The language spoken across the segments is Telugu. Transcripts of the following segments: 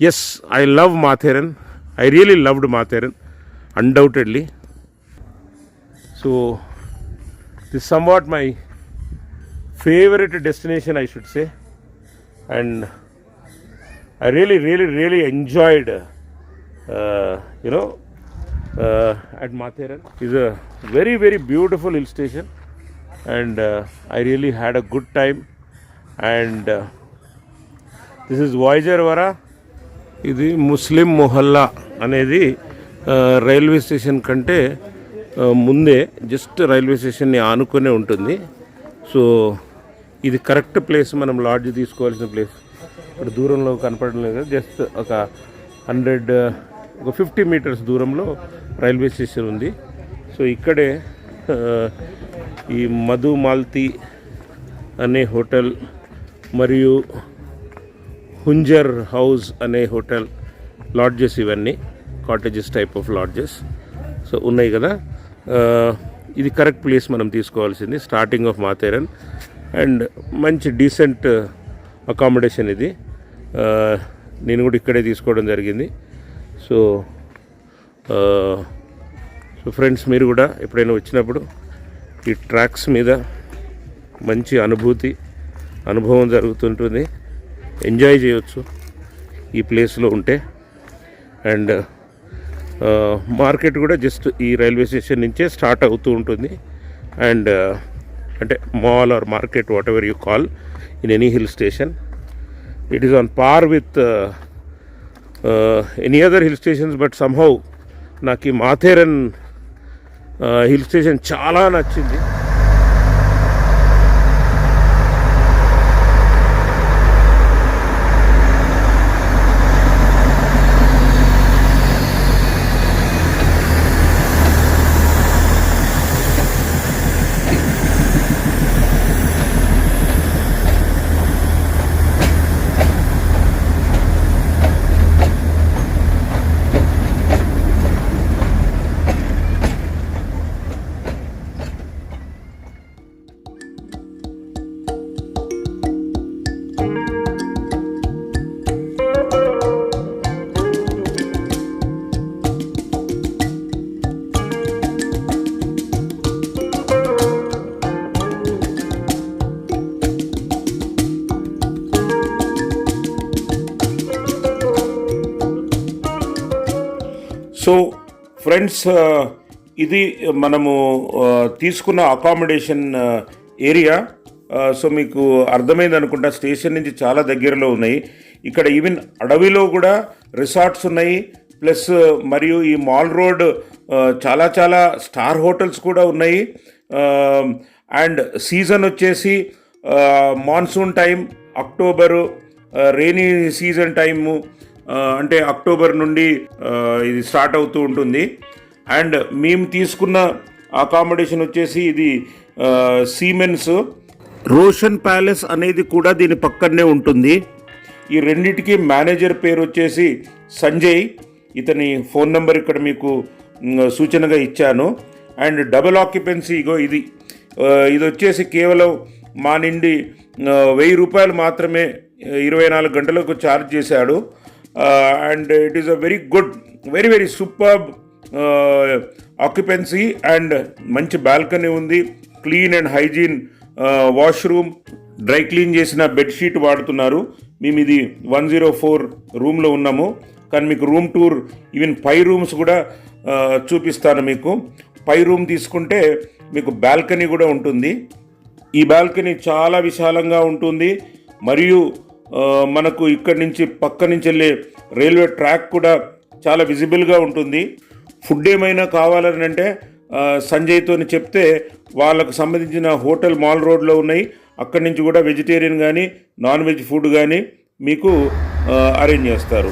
Yes, I love Matheran. I really loved Matheran, undoubtedly. So this is somewhat my favorite destination, I should say, and I really enjoyed at Matheran. It's a very beautiful hill station, and I really had a good time. And this is Vijayawada. ఇది ముస్లిం మొహల్లా అనేది రైల్వే స్టేషన్ కంటే ముందే జస్ట్ రైల్వే స్టేషన్ని ఆనుకునే ఉంటుంది. సో ఇది కరెక్ట్ ప్లేస్, మనం లాడ్జ్ తీసుకోవాల్సిన ప్లేస్. ఇప్పుడు దూరంలో కనపడడం లేదు, జస్ట్ ఒక 50 మీటర్స్ దూరంలో రైల్వే స్టేషన్ ఉంది. సో ఇక్కడే ఈ మధు మాల్తి అనే హోటల్ మరియు హుంజర్ హౌస్ అనే హోటల్, లాడ్జెస్, ఇవన్నీ cottages type of lodges so ఉన్నాయి కదా. ఇది కరెక్ట్ ప్లేస్ మనం తీసుకోవాల్సింది, స్టార్టింగ్ ఆఫ్ మాథేరన్. అండ్ మంచి డీసెంట్ అకామిడేషన్ ఇది. నేను కూడా ఇక్కడే తీసుకోవడం జరిగింది. సో ఫ్రెండ్స్, మీరు కూడా ఎప్పుడైనా వచ్చినప్పుడు ఈ ట్రాక్స్ మీద మంచి అనుభవం జరుగుతుంటుంది. ఎంజాయ్ చేయవచ్చు ఈ ప్లేస్లో ఉంటే. అండ్ మార్కెట్ కూడా జస్ట్ ఈ రైల్వే స్టేషన్ నుంచే స్టార్ట్ అవుతూ ఉంటుంది. అండ్ అంటే mall or market, whatever you call in any hill station, it is on par with any other hill stations. But somehow నాకు ఈ మాథేరన్ హిల్ స్టేషన్ చాలా నచ్చింది. సో ఫ్రెండ్స్, ఇది మనము తీసుకున్న అకామిడేషన్ ఏరియా. సో మీకు అర్థమైంది అనుకుంటా, స్టేషన్ నుంచి చాలా దగ్గరలో ఉన్నాయి. ఇక్కడ ఈవెన్ అడవిలో కూడా రిసార్ట్స్ ఉన్నాయి. ప్లస్ మరియు ఈ మాల్ రోడ్ చాలా స్టార్ హోటల్స్ కూడా ఉన్నాయి. అండ్ సీజన్ వచ్చేసి monsoon time, October, rainy season time, అంటే అక్టోబర్ నుండి ఇది స్టార్ట్ అవుతూ ఉంటుంది. అండ్ మేము తీసుకున్న అకామిడేషన్ వచ్చేసి ఇది సీమెన్స్ రోషన్ ప్యాలెస్ అనేది కూడా దీని పక్కనే ఉంటుంది. ఈ రెండిటికి మేనేజర్ పేరు వచ్చేసి సంజయ్. ఇతని ఫోన్ నెంబర్ ఇక్కడ మీకు సూచనగా ఇచ్చాను. అండ్ డబుల్ ఆక్యుపెన్సీ ఇగో ఇది వచ్చేసి కేవలం మా నుండి 1000 రూపాయలు మాత్రమే 24 గంటలకు ఛార్జ్ చేశాడు. And it is a very good, very superb occupancy. And మంచి బాల్కనీ ఉంది, clean and hygiene washroom, dry clean చేసిన బెడ్షీట్ వాడుతున్నారు. మేము ఇది 104 రూమ్లో ఉన్నాము, కానీ మీకు రూమ్ టూర్ ఈవెన్ 5 రూమ్స్ కూడా చూపిస్తాను. మీకు 5 రూమ్ తీసుకుంటే మీకు బాల్కనీ కూడా ఉంటుంది. ఈ బాల్కనీ చాలా విశాలంగా ఉంటుంది. మరియు మనకు ఇక్కడి నుంచి పక్క నుంచి వెళ్ళే రైల్వే ట్రాక్ కూడా చాలా విజిబుల్గా ఉంటుంది. ఫుడ్ ఏమైనా కావాలని అంటే సంజయ్తో చెప్తే వాళ్ళకు సంబంధించిన హోటల్ మాల్ రోడ్లో ఉన్నాయి. అక్కడి నుంచి కూడా వెజిటేరియన్ కానీ నాన్ వెజ్ ఫుడ్ కానీ మీకు అరేంజ్ చేస్తారు.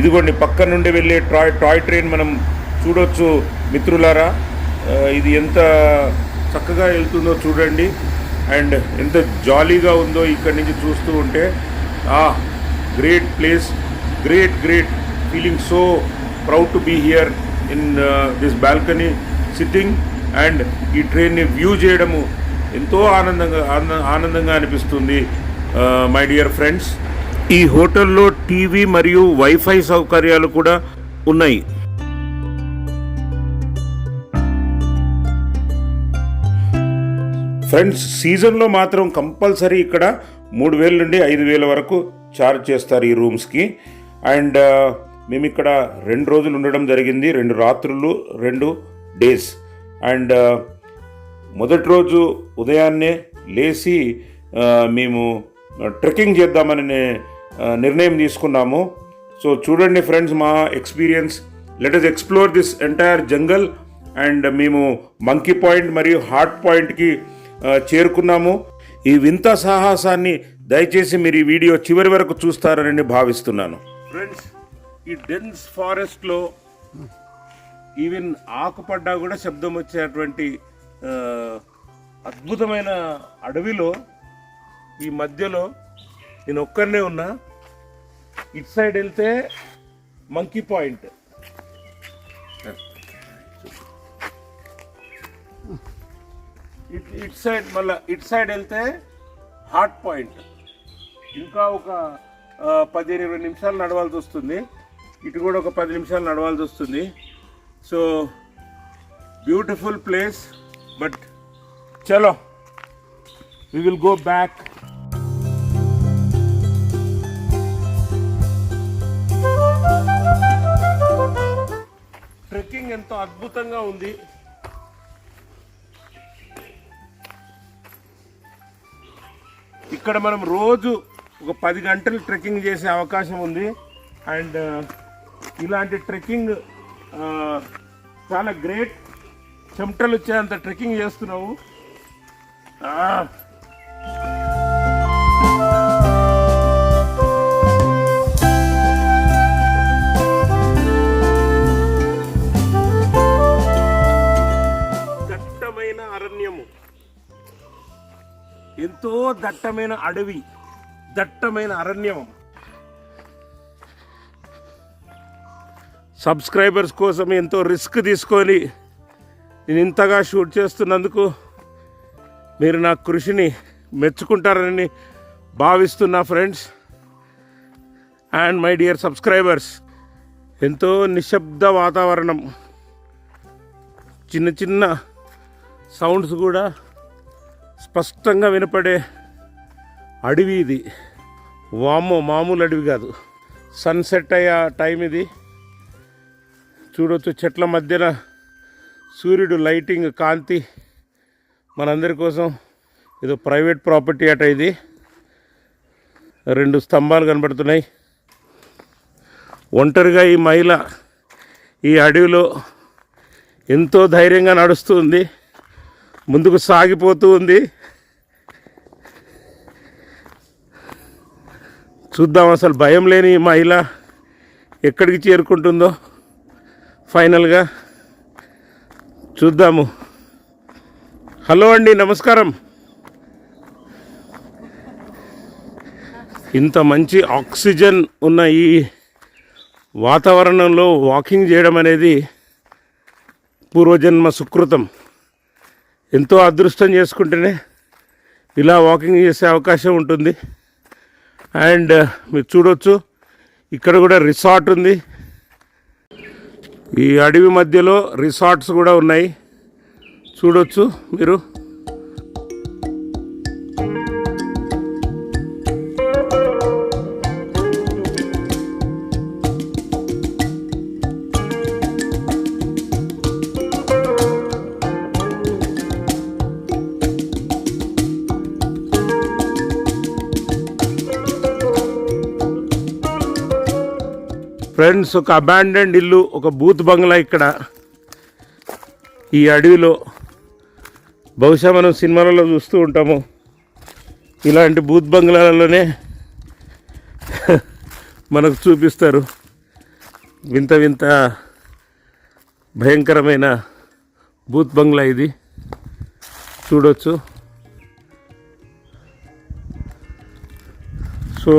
ఇదిగోండి పక్క నుండి వెళ్ళే టాయ్ ట్రైన్ మనం చూడొచ్చు మిత్రులారా. ఇది ఎంత చక్కగా వెళ్తుందో చూడండి. అండ్ ఎంత జాలీగా ఉందో ఇక్కడి నుంచి చూస్తూ ఉంటే. Great place, great feeling. So proud to be here in this balcony sitting. And ఈ ట్రైన్ని వ్యూ చేయడము ఎంతో ఆనందంగా అనిపిస్తుంది మై డియర్ ఫ్రెండ్స్. ఈ హోటల్లో టీవీ మరియు వైఫై సౌకర్యాలు కూడా ఉన్నాయి. ఫ్రెండ్స్, సీజన్లో మాత్రం కంపల్సరీ ఇక్కడ 3,000 నుండి 5,000 వరకు ఛార్జ్ చేస్తారు ఈ రూమ్స్కి. అండ్ మేము ఇక్కడ 2 రోజులు ఉండడం జరిగింది, 2 రాత్రులు 2 డేస్. అండ్ మొదటి రోజు ఉదయాన్నే లేచి మేము ట్రెక్కింగ్ చేద్దామని నిర్ణయం తీసుకున్నాము. సో చూడండి ఫ్రెండ్స్, మా experience. Let us explore this entire jungle. And మేము మంకీ పాయింట్ మరియు హార్ట్ పాయింట్కి చేరుకున్నాము. ఈ వింత సాహసాన్ని దయచేసి మీరు ఈ వీడియో చివరి వరకు చూస్తారని భావిస్తున్నాను. ఫ్రెండ్స్, ఈ డెన్స్ ఫారెస్ట్లో ఈవెన్ ఆకుపడ్డా కూడా శబ్దం వచ్చేటువంటి అద్భుతమైన అడవిలో ఈ మధ్యలో నేను ఒక్కరినే ఉన్నా. ఇటు సైడ్ వెళ్తే మంకీ పాయింట్, ఇటు సైడ్ మళ్ళీ ఇటు సైడ్ వెళ్తే హార్ట్ పాయింట్. ఇంకా ఒక 10-20 నిమిషాలు నడవాల్సి వస్తుంది. ఇటు కూడా ఒక 10 నిమిషాలు నడవాల్సి వస్తుంది. So beautiful place. బట్ చలో, we will go back. Trekking ఎంతో అద్భుతంగా ఉంది. ఇక్కడ మనం రోజు ఒక 10 గంటలు ట్రెక్కింగ్ చేసే అవకాశం ఉంది. అండ్ ఇలాంటి ట్రెక్కింగ్ చాలా గ్రేట్. చెమటలు వచ్చేంత ట్రెక్కింగ్ చేస్తున్నావు. దట్టమైన అరణ్యము, ఎంతో దట్టమైన అడవి, దట్టమైన అరణ్యం. సబ్స్క్రైబర్స్ కోసం ఎంతో రిస్క్ తీసుకొని నేను ఇంతగా షూట్ చేస్తున్నందుకు మీరు నా కృషిని మెచ్చుకుంటారని భావిస్తున్నా friends. And my dear subscribers, ఎంతో నిశ్శబ్ద వాతావరణం, చిన్న చిన్న సౌండ్స్ కూడా స్పష్టంగా వినపడే అడవి ఇది. వామ్మో, మామూలు అడవి కాదు. సన్సెట్ అయ్యే టైం ఇది. చూడొచ్చు చెట్ల మధ్యన సూర్యుడు లైటింగ్, కాంతి మనందరి కోసం. ఏదో ప్రైవేట్ ప్రాపర్టీ అట ఇది. 2 స్తంభాలు కనబడుతున్నాయి. ఒంటరిగా ఈ మహిళ ఈ అడవిలో ఎంతో ధైర్యంగా నడుస్తూ ఉంది, ముందుకు సాగిపోతూ ఉంది. చూద్దాం అసలు భయం లేని ఈ మహిళ ఎక్కడికి చేరుకుంటుందో ఫైనల్గా చూద్దాము. హలో అండి, నమస్కారం. ఇంత మంచి ఆక్సిజన్ ఉన్న ఈ వాతావరణంలో వాకింగ్ చేయడం అనేది పూర్వజన్మ సుకృతం. ఎంతో అదృష్టం చేసుకుంటేనే ఇలా వాకింగ్ చేసే అవకాశం ఉంటుంది. అండ్ మీరు చూడొచ్చు, ఇక్కడ కూడా రిసార్ట్ ఉంది. ఈ అడవి మధ్యలో రిసార్ట్స్ కూడా ఉన్నాయి, చూడొచ్చు మీరు. ఫ్రెండ్స్, ఒక అబాండెండ్ ఇల్లు, ఒక బూత్ బంగ్లా ఇక్కడ ఈ అడవిలో. బహుశా మనం సినిమాలలో చూస్తూ ఉంటాము, ఇలాంటి బూత్ బంగ్లాలలోనే మనకు చూపిస్తారు. వింత వింత భయంకరమైన బూత్ బంగ్లా ఇది, చూడొచ్చు. సో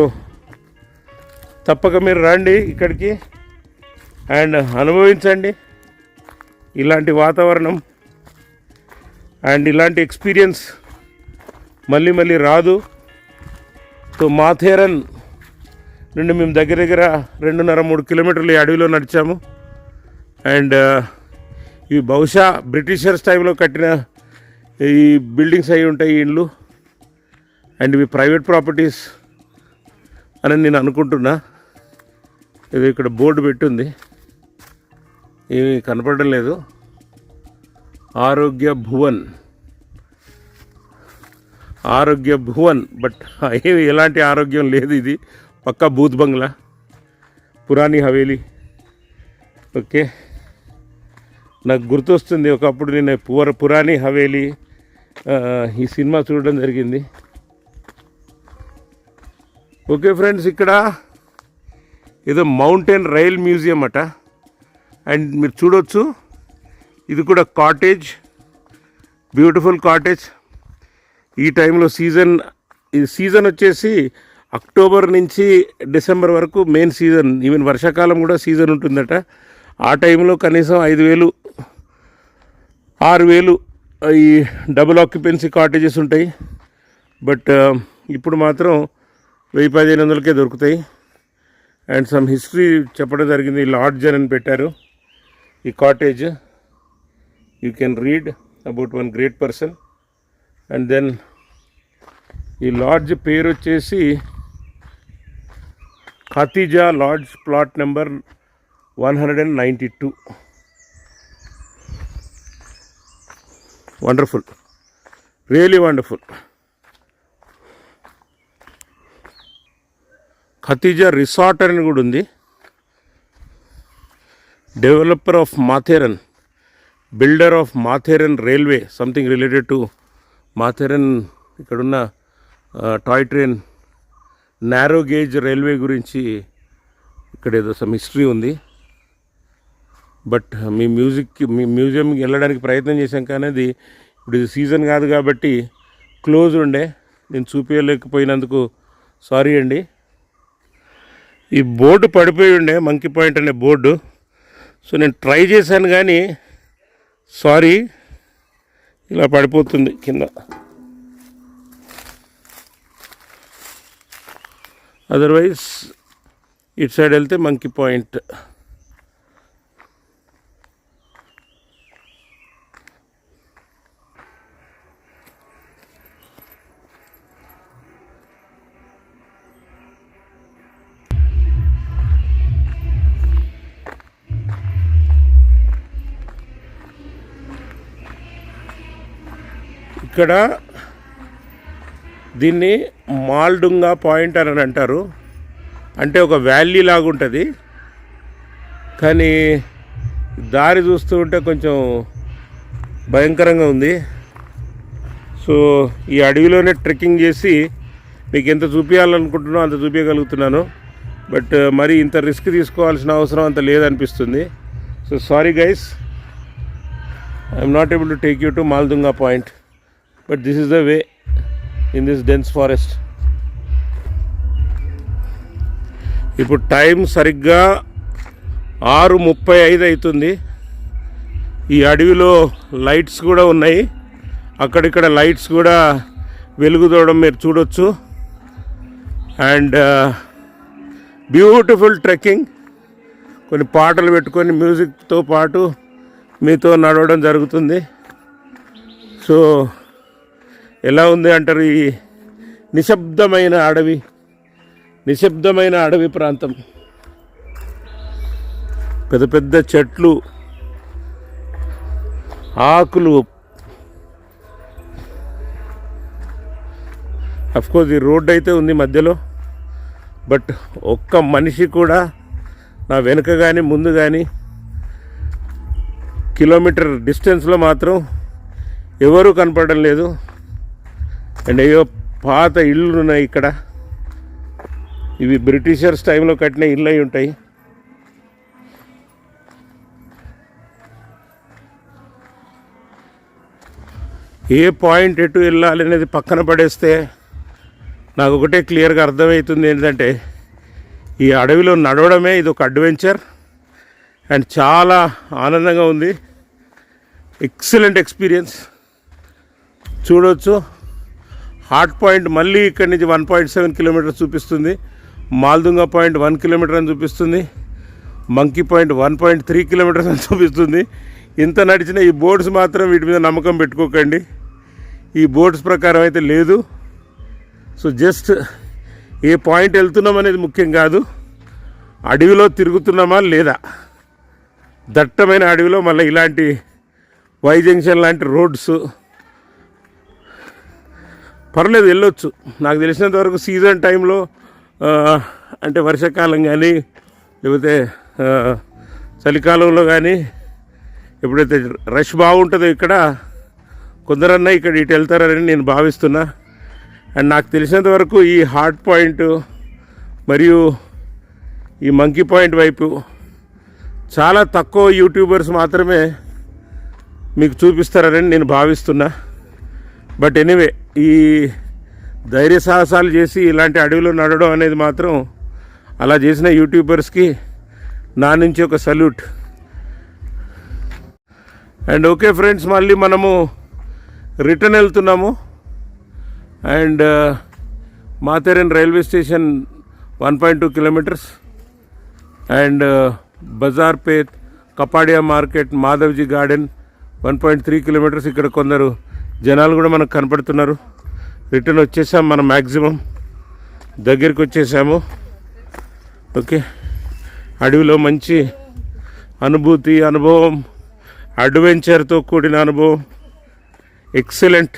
తప్పక మీరు రండి ఇక్కడికి అండ్ అనుభవించండి ఇలాంటి వాతావరణం. అండ్ ఇలాంటి ఎక్స్పీరియన్స్ మళ్ళీ మళ్ళీ రాదు. సో మాథేరన్ నుండి మేము దగ్గర దగ్గర 2.5-3 కిలోమీటర్లు ఈ అడవిలో నడిచాము. అండ్ ఇవి బహుశా బ్రిటిషర్స్ టైంలో కట్టిన ఈ బిల్డింగ్స్ అయి ఉంటాయి ఈ ఇండ్లు. అండ్ ఇవి ప్రైవేట్ ప్రాపర్టీస్ అని నేను అనుకుంటున్నా. ఇది ఇక్కడ బోర్డు పెట్టుంది, ఏమి కనపడడం లేదు. ఆరోగ్య భువన్ బట్ ఏమి ఎలాంటి ఆరోగ్యం లేదు. ఇది పక్కా భూత్ బంగ్లా, పురాణి హవేలీ. ఓకే, నాకు గుర్తొస్తుంది ఒకప్పుడు నేను పురాణి హవేలీ ఈ సినిమా చూడడం జరిగింది. ఓకే ఫ్రెండ్స్, ఇక్కడ ఏదో మౌంటైన్ రైల్ మ్యూజియం అట. అండ్ మీరు చూడవచ్చు, ఇది కూడా కాటేజ్, బ్యూటిఫుల్ కాటేజ్. ఈ టైంలో సీజన్ వచ్చేసి అక్టోబర్ నుంచి డిసెంబర్ వరకు మెయిన్ సీజన్. ఈవెన్ వర్షాకాలం కూడా సీజన్ ఉంటుందట. ఆ టైంలో కనీసం 5,000 6,000 ఈ డబుల్ ఆక్యుపెన్సీ కాటేజెస్ ఉంటాయి. బట్ ఇప్పుడు మాత్రం 1,000-1,500కే దొరుకుతాయి. అండ్ సమ్ హిస్టరీ చెప్పడం జరిగింది. లాడ్జ్ అని పెట్టారు ఈ cottage. You can read about one great person. And then ఈ లాడ్జ్ పేరు వచ్చేసి Khatija lodge, plot number 192. Wonderful, really wonderful. Khatija resort అని కూడా ఉంది. Developer of Matheran, builder of Matheran railway, something related to Matheran. ఇక్కడున్న toy train, narrow gauge railway గురించి ఇక్కడ ఏదో సమ్ హిస్టరీ ఉంది. బట్ మీ మ్యూజియంకి వెళ్ళడానికి ప్రయత్నం చేశాం, కానీ అది ఇప్పుడు ఇది సీజన్ కాదు కాబట్టి క్లోజ్ ఉండే. నేను చూపించలేకపోయినందుకు సారీ అండి. ఈ బోర్డు పడిపోయి ఉండే, మంకీ పాయింట్ అనే బోర్డు. సో నేను ట్రై చేశాను కానీ సారీ, ఇలా పడిపోతుంది కింద. అదర్వైజ్ ఇటు సైడ్ వెళ్తే మంకీ పాయింట్. ఇక్కడ దీన్ని మాల్డుంగా పాయింట్ అని అంటారు. అంటే ఒక వ్యాలీ లాగా ఉంటుంది, కానీ దారి చూస్తూ ఉంటే కొంచెం భయంకరంగా ఉంది. సో ఈ అడవిలోనే ట్రెక్కింగ్ చేసి మీకు ఎంత చూపించాలనుకుంటున్నానో అంత చూపించగలుగుతున్నాను. బట్ మరి ఇంత రిస్క్ తీసుకోవాల్సిన అవసరం అంత లేదనిపిస్తుంది. So sorry guys, I'm not able to take you to Maldunga point. But this is the way in this dense forest. ఇప్పుడు టైం సరిగ్గా 6:35 అవుతుంది. ఈ అడవిలో లైట్స్ కూడా ఉన్నాయి, అక్కడిక్కడ లైట్స్ కూడా వెలుగుదోవడం మీరు చూడొచ్చు. And beautiful trekking. కొన్ని పాటలు పెట్టుకొని మ్యూజిక్తో పాటు మీతో నడవడం జరుగుతుంది. సో ఎలా ఉంది అంటారు ఈ నిశ్శబ్దమైన అడవి ప్రాంతం. పెద్ద పెద్ద చెట్లు, ఆకులు. అఫ్కోర్స్ ఈ రోడ్డు అయితే ఉంది మధ్యలో, బట్ ఒక్క మనిషి కూడా నా వెనుక కానీ ముందు కానీ కిలోమీటర్ డిస్టెన్స్లో మాత్రం ఎవరూ కనపడడం లేదు. అండ్ ఏవో పాత ఇళ్ళు ఉన్నాయి ఇక్కడ. ఇవి బ్రిటిషర్స్ టైంలో కట్టిన ఇళ్ళు అయి ఉంటాయి. ఏ పాయింట్ ఎటు వెళ్ళాలి అనేది పక్కన పడేస్తే నాకు ఒకటే క్లియర్గా అర్థమవుతుంది ఏంటంటే, ఈ అడవిలో నడవడమే ఇది ఒక అడ్వెంచర్. అండ్ చాలా ఆనందంగా ఉంది. Excellent experience. చూడవచ్చు హాట్ పాయింట్ మళ్ళీ ఇక్కడి నుంచి 1.7 కిలోమీటర్స్ చూపిస్తుంది. మాల్దుంగా పాయింట్ 1 కిలోమీటర్ అని చూపిస్తుంది. మంకీ పాయింట్ 1.3 కిలోమీటర్స్ అని చూపిస్తుంది. ఇంత నడిచిన ఈ బోర్డ్స్ మాత్రం వీటి మీద నమ్మకం పెట్టుకోకండి. ఈ బోర్డ్స్ ప్రకారం అయితే లేదు. సో జస్ట్ ఏ పాయింట్ వెళ్తున్నాం అనేది ముఖ్యం కాదు, అడవిలో తిరుగుతున్నామా లేదా. దట్టమైన అడవిలో మళ్ళీ ఇలాంటి వై జంక్షన్ లాంటి రోడ్స్ పర్లేదు, వెళ్ళొచ్చు. నాకు తెలిసినంత వరకు సీజన్ టైంలో అంటే వర్షాకాలం కానీ లేకపోతే చలికాలంలో కానీ ఎప్పుడైతే రష్ బాగుంటుందో ఇక్కడ కొందరన్నా ఇక్కడ ఇటు వెళ్తారని నేను భావిస్తున్నా. అండ్ నాకు తెలిసినంత వరకు ఈ హార్ట్ పాయింట్ మరియు ఈ మంకీ పాయింట్ వైపు చాలా తక్కువ యూట్యూబర్స్ మాత్రమే మీకు చూపిస్తారని నేను భావిస్తున్నా. బట్ ఎనీవే, ఈ ధైర్య సాహసాలు చేసి ఇలాంటి అడవిలో నడవడం అనేది మాత్రం అలా చేసిన యూట్యూబర్స్కి నా నుంచి ఒక సల్యూట్. అండ్ ఓకే ఫ్రెండ్స్, మళ్ళీ మనము రిటర్న్ వెళ్తున్నాము. And Matheran railway station 1.2 kilometres and Bazaar Peth, Kapadia market, Madhavji garden 1.3 kilometres. ఇక్కడ కొందరు జనాలు కూడా మనకు కనపడుతున్నారు. రిటర్న్ వచ్చేసాం, మనం మ్యాక్సిమం దగ్గరికి వచ్చేసాము. ఓకే, అడవిలో మంచి అనుభవం, అడ్వెంచర్తో కూడిన అనుభవం, ఎక్సలెంట్.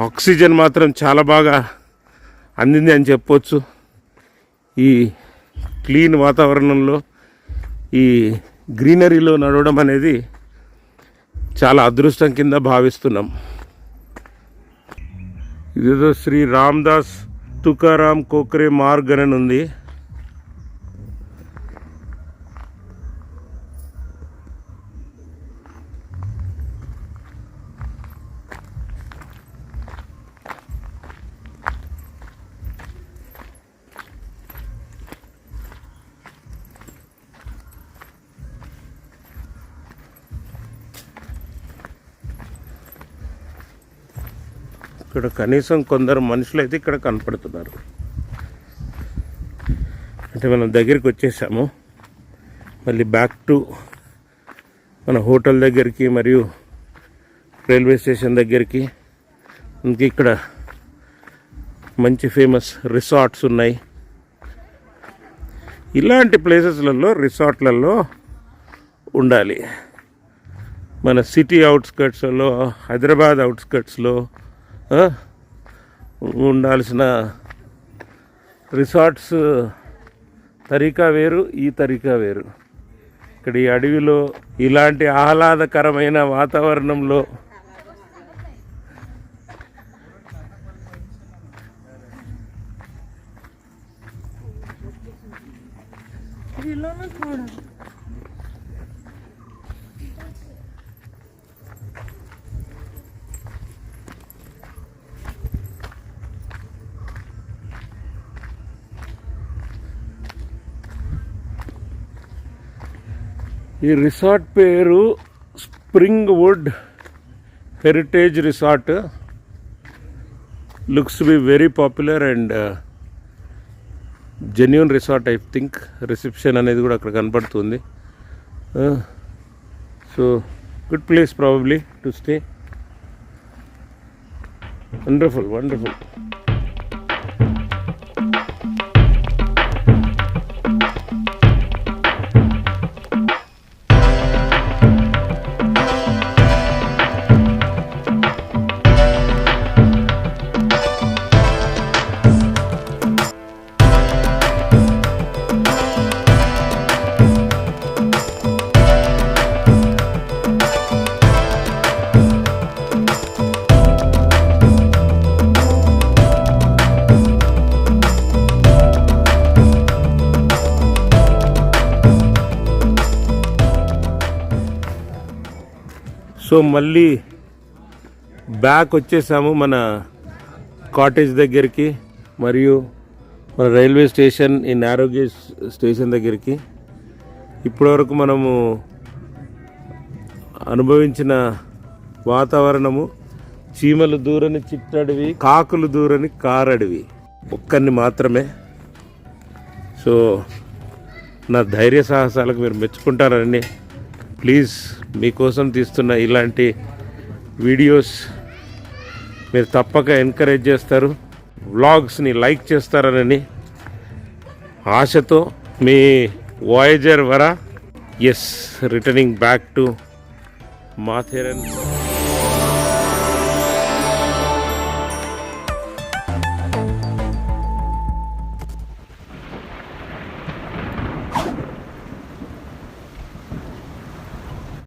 ఆక్సిజన్ మాత్రం చాలా బాగా అందింది అని చెప్పొచ్చు. ఈ క్లీన్ వాతావరణంలో ఈ గ్రీనరీలో నడవడం అనేది చాలా అదృష్టం కింద భావిస్తున్నాం. ఇదేదో శ్రీ రామ్దాస్ తుకారాం కోకరే మార్గ్ అని ఉంది. ఇక్కడ కనీసం కొందరు మనుషులు అయితే ఇక్కడ కనపడుతున్నారు. అంటే మనం దగ్గరికి వచ్చేసాము. మళ్ళీ బ్యాక్ టు మన హోటల్ దగ్గరికి మరియు రైల్వే స్టేషన్ దగ్గరికి. ఇంక ఇక్కడ మంచి ఫేమస్ రిసార్ట్స్ ఉన్నాయి. ఇలాంటి ప్లేసెస్లలో రిసార్ట్లలో ఉండాలి. మన సిటీ అవుట్స్కట్స్లో, హైదరాబాద్ అవుట్స్కట్స్లో ఉండాల్సిన రిసార్ట్స్ తరీకా వేరు, ఈ తరీకా వేరు. ఇక్కడ ఈ అడవిలో ఇలాంటి ఆహ్లాదకరమైన వాతావరణంలో ఈ రిసార్ట్ పేరు Spring Wood Heritage Resort. Looks to be very popular and genuine resort. I think reception అనేది కూడా అక్కడ కనపడుతుంది. So good place probably to stay. Wonderful, wonderful. So మళ్ళీ బ్యాక్ వచ్చేసాము మన కాటేజ్ దగ్గరికి మరియు మన రైల్వే స్టేషన్, ఈ నారోగేజ్ స్టేషన్ దగ్గరికి. ఇప్పటివరకు మనము అనుభవించిన వాతావరణము చీమలు దూరని చిట్టడవి, కాకులు దూరని కారడవి. ఒక్కరిని మాత్రమే. సో నా ధైర్య సాహసాలకు మీరు మెచ్చుకుంటారని, ప్లీజ్ మీకోసం తీస్తున్న ఇలాంటి వీడియోస్ మీరు తప్పక ఎంకరేజ్ చేస్తారు, వ్లాగ్స్ని లైక్ చేస్తారని ఆశతో మీ voyager Vara. Yes, returning back to Matheran.